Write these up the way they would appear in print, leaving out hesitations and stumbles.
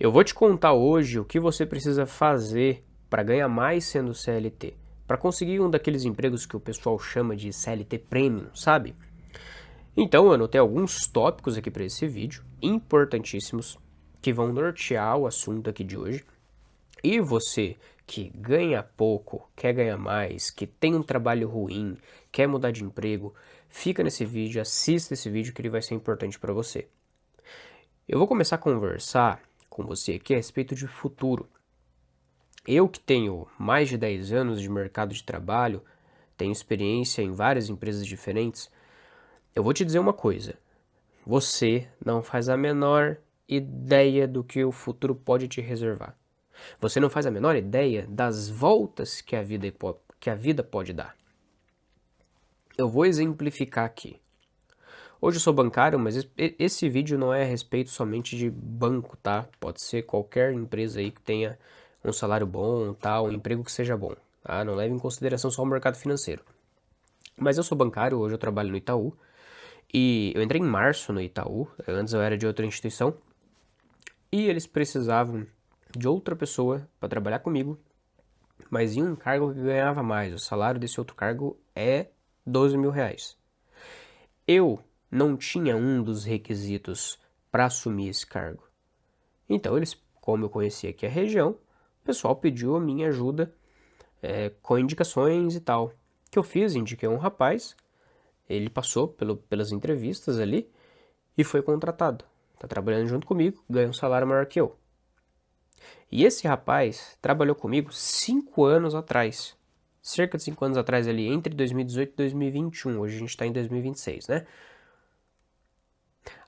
Eu vou te contar hoje o que você precisa fazer para ganhar mais sendo CLT, para conseguir um daqueles empregos que o pessoal chama de CLT Premium, sabe? Então, eu anotei alguns tópicos aqui para esse vídeo, importantíssimos, que vão nortear o assunto aqui de hoje. E você que ganha pouco, quer ganhar mais, que tem um trabalho ruim, quer mudar de emprego, fica nesse vídeo, assista esse vídeo que ele vai ser importante para você. Eu vou começar a conversar com você aqui a respeito de futuro. Eu que tenho mais de 10 anos de mercado de trabalho, tenho experiência em várias empresas diferentes, eu vou te dizer uma coisa. Você não faz a menor ideia do que o futuro pode te reservar. Você não faz a menor ideia das voltas que a vida pode dar. Eu vou exemplificar aqui. Hoje eu sou bancário, mas esse vídeo não é a respeito somente de banco, tá? Pode ser qualquer empresa aí que tenha um salário bom, tá? Um emprego que seja bom, tá? Não leve em consideração só o mercado financeiro. Mas eu sou bancário, hoje eu trabalho no Itaú. E eu entrei em março no Itaú, antes eu era de outra instituição. E eles precisavam de outra pessoa para trabalhar comigo, mas em um cargo que ganhava mais. O salário desse outro cargo é 12 mil reais. Eu não tinha um dos requisitos para assumir esse cargo. Então, eles, como eu conhecia aqui a região, o pessoal pediu a minha ajuda com indicações e tal. O que eu fiz, indiquei um rapaz, ele passou pelas entrevistas ali e foi contratado. Tá trabalhando junto comigo, ganha um salário maior que eu. E esse rapaz trabalhou comigo 5 anos atrás. Cerca de 5 anos atrás ali, entre 2018 e 2021. Hoje a gente está em 2026, né?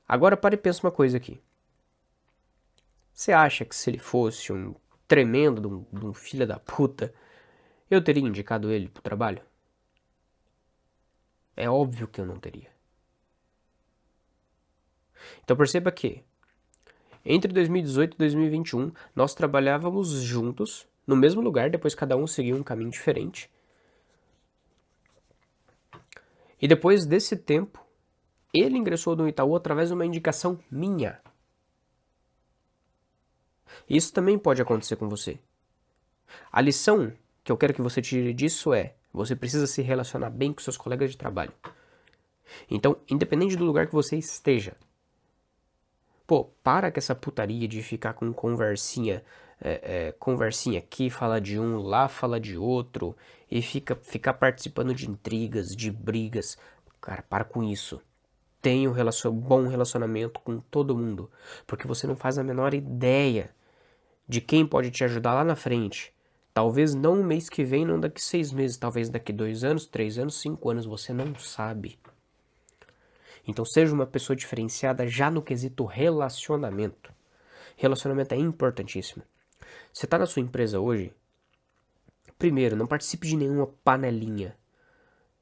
Agora pare e pensa uma coisa aqui. Você acha que se ele fosse um tremendo de um filho da puta, eu teria indicado ele pro trabalho? É óbvio que eu não teria. Então perceba que entre 2018 e 2021 nós trabalhávamos juntos no mesmo lugar, depois cada um seguiu um caminho diferente. E depois desse tempo, ele ingressou no Itaú através de uma indicação minha. Isso também pode acontecer com você. A lição que eu quero que você tire disso é: você precisa se relacionar bem com seus colegas de trabalho. Então, independente do lugar que você esteja, pô, para com essa putaria de ficar com conversinha aqui, fala de um, lá fala de outro, e ficar participando de intrigas, de brigas. Cara, para com isso. Tenha um bom relacionamento com todo mundo, porque você não faz a menor ideia de quem pode te ajudar lá na frente. Talvez não no mês que vem, não daqui 6 meses, talvez daqui 2 anos, 3 anos, 5 anos, você não sabe. Então seja uma pessoa diferenciada já no quesito relacionamento. Relacionamento é importantíssimo. Você está na sua empresa hoje? Primeiro, não participe de nenhuma panelinha.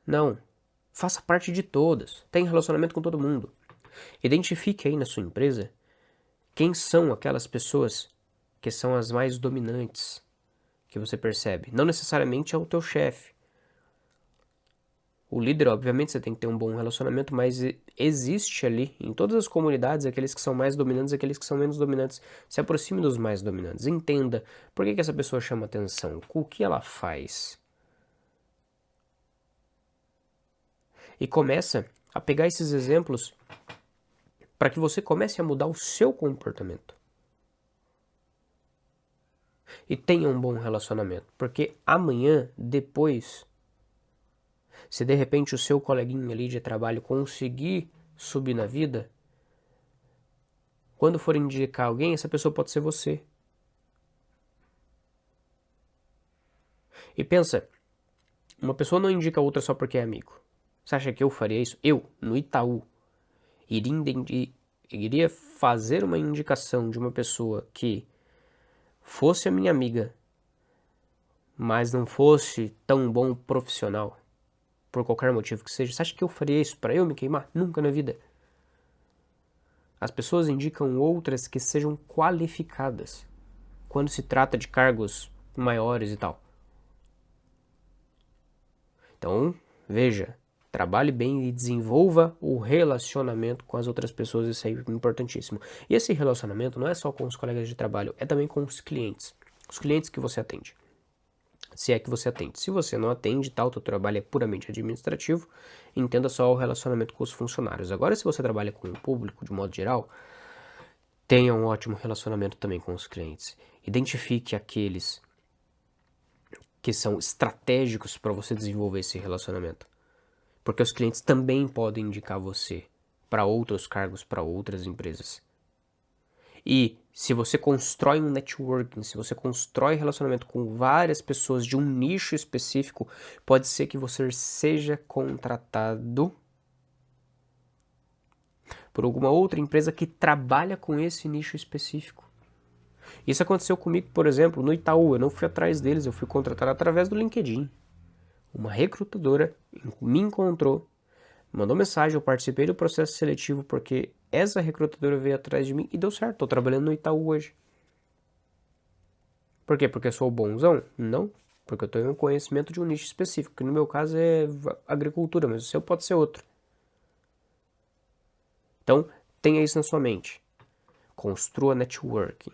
Não. Faça parte de todas. Tenha relacionamento com todo mundo. Identifique aí na sua empresa quem são aquelas pessoas que são as mais dominantes que você percebe. Não necessariamente é o teu chefe. O líder, obviamente, você tem que ter um bom relacionamento, mas existe ali, em todas as comunidades, aqueles que são mais dominantes e aqueles que são menos dominantes. Se aproxime dos mais dominantes. Entenda por que essa pessoa chama atenção, o que ela faz. E começa a pegar esses exemplos para que você comece a mudar o seu comportamento. E tenha um bom relacionamento, porque amanhã, depois, se de repente o seu coleguinha ali de trabalho conseguir subir na vida, quando for indicar alguém, essa pessoa pode ser você. E pensa, uma pessoa não indica outra só porque é amigo. Você acha que eu faria isso? Eu, no Itaú, iria fazer uma indicação de uma pessoa que fosse a minha amiga, mas não fosse tão bom profissional, por qualquer motivo que seja. Você acha que eu faria isso para eu me queimar? Nunca na vida. As pessoas indicam outras que sejam qualificadas quando se trata de cargos maiores e tal. Então, veja, Trabalhe bem e desenvolva o relacionamento com as outras pessoas, isso é importantíssimo. E esse relacionamento não é só com os colegas de trabalho, é também com os clientes que você atende. Se é que você atende. Se você não atende, tal, teu trabalho é puramente administrativo, entenda só o relacionamento com os funcionários. Agora, se você trabalha com o público de modo geral, tenha um ótimo relacionamento também com os clientes. Identifique aqueles que são estratégicos para você desenvolver esse relacionamento. Porque os clientes também podem indicar você para outros cargos, para outras empresas. E se você constrói um networking, se você constrói relacionamento com várias pessoas de um nicho específico, pode ser que você seja contratado por alguma outra empresa que trabalha com esse nicho específico. Isso aconteceu comigo, por exemplo, no Itaú. Eu não fui atrás deles, eu fui contratado através do LinkedIn. Uma recrutadora me encontrou, mandou mensagem, eu participei do processo seletivo porque essa recrutadora veio atrás de mim e deu certo. Estou trabalhando no Itaú hoje. Por quê? Porque eu sou bonzão? Não. Porque eu tenho um conhecimento de um nicho específico, que no meu caso é agricultura, mas o seu pode ser outro. Então, tenha isso na sua mente. Construa networking.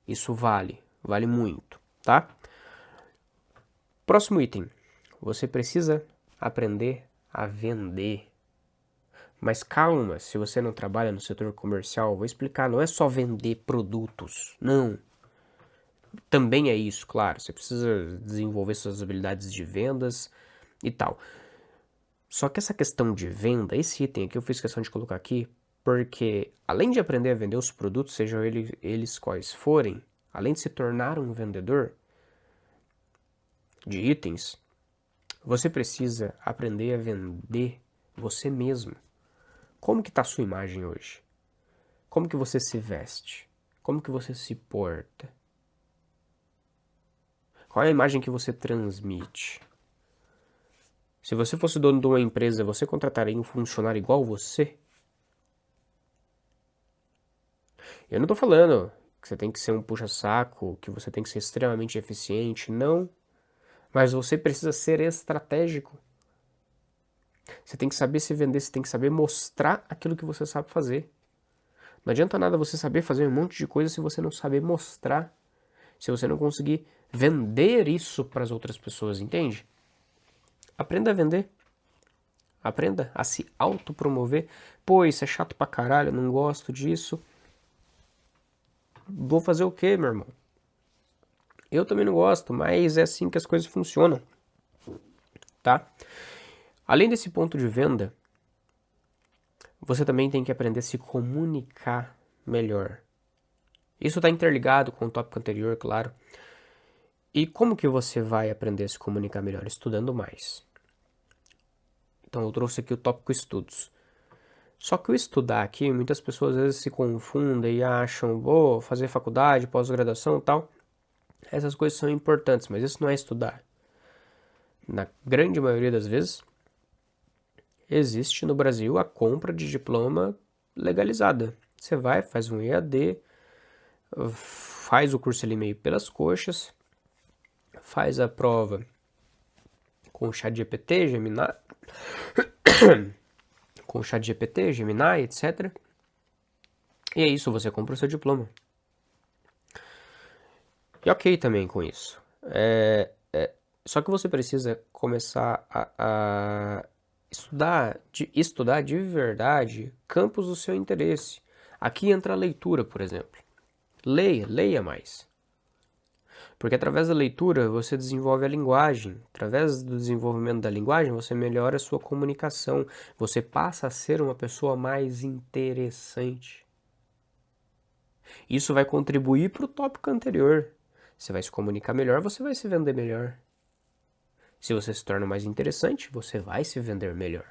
Isso vale muito, tá? Próximo item. Você precisa aprender a vender. Mas calma, se você não trabalha no setor comercial, vou explicar, não é só vender produtos, não. Também é isso, claro, você precisa desenvolver suas habilidades de vendas e tal. Só que essa questão de venda, esse item aqui eu fiz questão de colocar aqui, porque além de aprender a vender os produtos, sejam eles quais forem, além de se tornar um vendedor de itens, você precisa aprender a vender você mesmo. Como que está a sua imagem hoje? Como que você se veste? Como que você se porta? Qual é a imagem que você transmite? Se você fosse dono de uma empresa, você contrataria um funcionário igual você? Eu não tô falando que você tem que ser um puxa-saco, que você tem que ser extremamente eficiente, não. Mas você precisa ser estratégico. Você tem que saber se vender, você tem que saber mostrar aquilo que você sabe fazer. Não adianta nada você saber fazer um monte de coisa se você não saber mostrar, se você não conseguir vender isso para as outras pessoas, entende? Aprenda a vender. Aprenda a se autopromover. Pô, isso é chato pra caralho, eu não gosto disso. Vou fazer o quê, meu irmão? Eu também não gosto, mas é assim que as coisas funcionam, tá? Além desse ponto de venda, você também tem que aprender a se comunicar melhor. Isso está interligado com o tópico anterior, claro. E como que você vai aprender a se comunicar melhor? Estudando mais. Então eu trouxe aqui o tópico estudos. Só que o estudar aqui, muitas pessoas às vezes se confundem e acham, vou fazer faculdade, pós-graduação e tal. Essas coisas são importantes, mas isso não é estudar. Na grande maioria das vezes, existe no Brasil a compra de diploma legalizada. Você vai, faz um EAD, faz o curso ali meio pelas coxas, faz a prova com o ChatGPT, Gemini, etc. E é isso, você compra o seu diploma. E ok também com isso. Só que você precisa começar a estudar de verdade campos do seu interesse. Aqui entra a leitura, por exemplo. Leia mais. Porque através da leitura você desenvolve a linguagem. Através do desenvolvimento da linguagem você melhora a sua comunicação. Você passa a ser uma pessoa mais interessante. Isso vai contribuir para o tópico anterior. Você vai se comunicar melhor, você vai se vender melhor. Se você se torna mais interessante, você vai se vender melhor.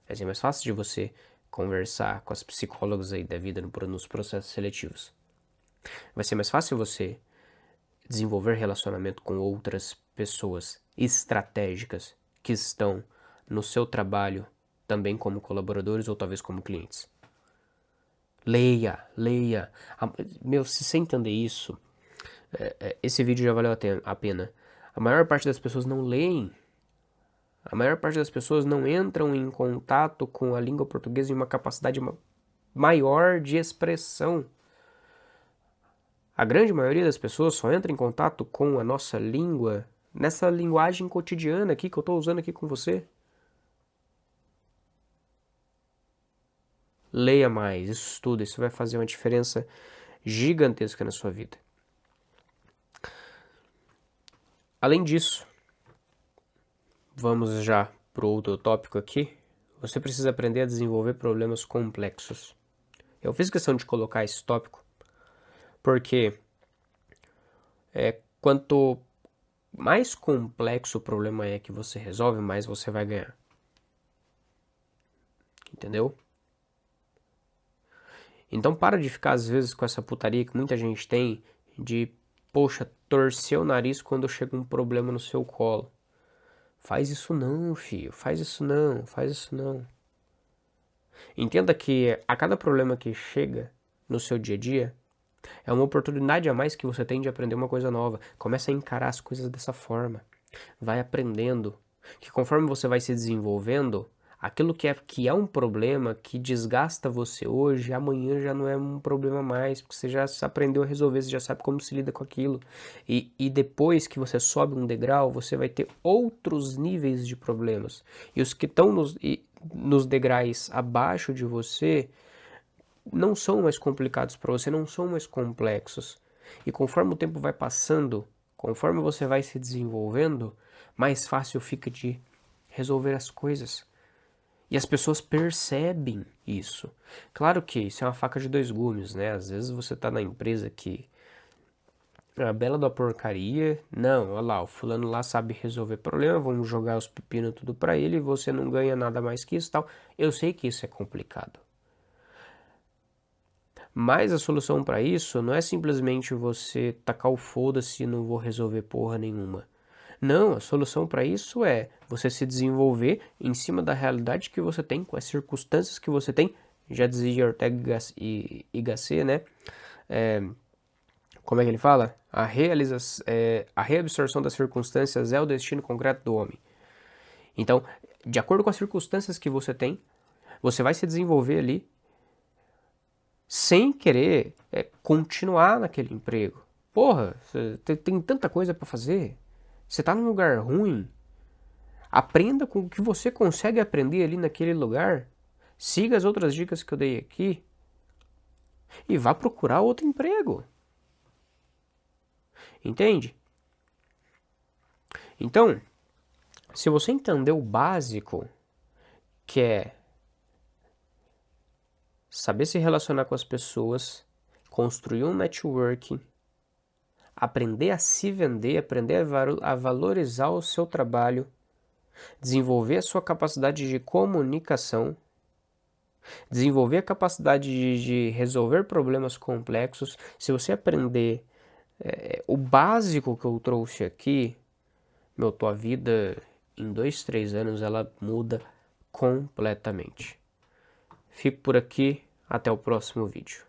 Vai ser mais fácil de você conversar com as psicólogas aí da vida nos processos seletivos. Vai ser mais fácil você desenvolver relacionamento com outras pessoas estratégicas que estão no seu trabalho, também como colaboradores ou talvez como clientes. Leia. Meu, se você entender isso, esse vídeo já valeu a pena. A maior parte das pessoas não leem A maior parte das pessoas não entram em contato com a língua portuguesa em uma capacidade maior de expressão. A grande maioria das pessoas só entra em contato com a nossa língua nessa linguagem cotidiana aqui que eu estou usando aqui com você. Leia mais, estuda, isso vai fazer uma diferença gigantesca na sua vida. Além disso, vamos já para o outro tópico aqui. Você precisa aprender a desenvolver problemas complexos. Eu fiz questão de colocar esse tópico porque quanto mais complexo o problema é que você resolve, mais você vai ganhar. Entendeu? Então para de ficar às vezes com essa putaria que muita gente tem de, poxa, torcer o nariz quando chega um problema no seu colo. Faz isso não, filho. Faz isso não. Faz isso não. Entenda que a cada problema que chega no seu dia a dia é uma oportunidade a mais que você tem de aprender uma coisa nova. Comece a encarar as coisas dessa forma. Vai aprendendo. Que conforme você vai se desenvolvendo, aquilo que é um problema, que desgasta você hoje, amanhã já não é um problema mais, porque você já aprendeu a resolver, você já sabe como se lida com aquilo. E depois que você sobe um degrau, você vai ter outros níveis de problemas. E os que estão nos degraus abaixo de você não são mais complicados para você, não são mais complexos. E conforme o tempo vai passando, conforme você vai se desenvolvendo, mais fácil fica de resolver as coisas. E as pessoas percebem isso. Claro que isso é uma faca de dois gumes, né? Às vezes você tá na empresa que é a bela da porcaria. Não, olha lá, o fulano lá sabe resolver problema, vamos jogar os pepinos tudo pra ele e você não ganha nada mais que isso e tal. Eu sei que isso é complicado. Mas a solução para isso não é simplesmente você tacar o foda-se e não vou resolver porra nenhuma. Não, a solução para isso é você se desenvolver em cima da realidade que você tem, com as circunstâncias que você tem. Já dizia Ortega y Gasset, né? Como é que ele fala? A reabsorção das circunstâncias é o destino concreto do homem. Então, de acordo com as circunstâncias que você tem, você vai se desenvolver ali sem querer continuar naquele emprego. Porra, tem tanta coisa para fazer. Você tá num lugar ruim. Aprenda com o que você consegue aprender ali naquele lugar. Siga as outras dicas que eu dei aqui. E vá procurar outro emprego. Entende? Então, se você entender o básico, que é saber se relacionar com as pessoas, construir um networking, aprender a se vender, aprender a valorizar o seu trabalho, desenvolver a sua capacidade de comunicação, desenvolver a capacidade de resolver problemas complexos. Se você aprender o básico que eu trouxe aqui, tua vida em 2, 3 anos ela muda completamente. Fico por aqui, até o próximo vídeo.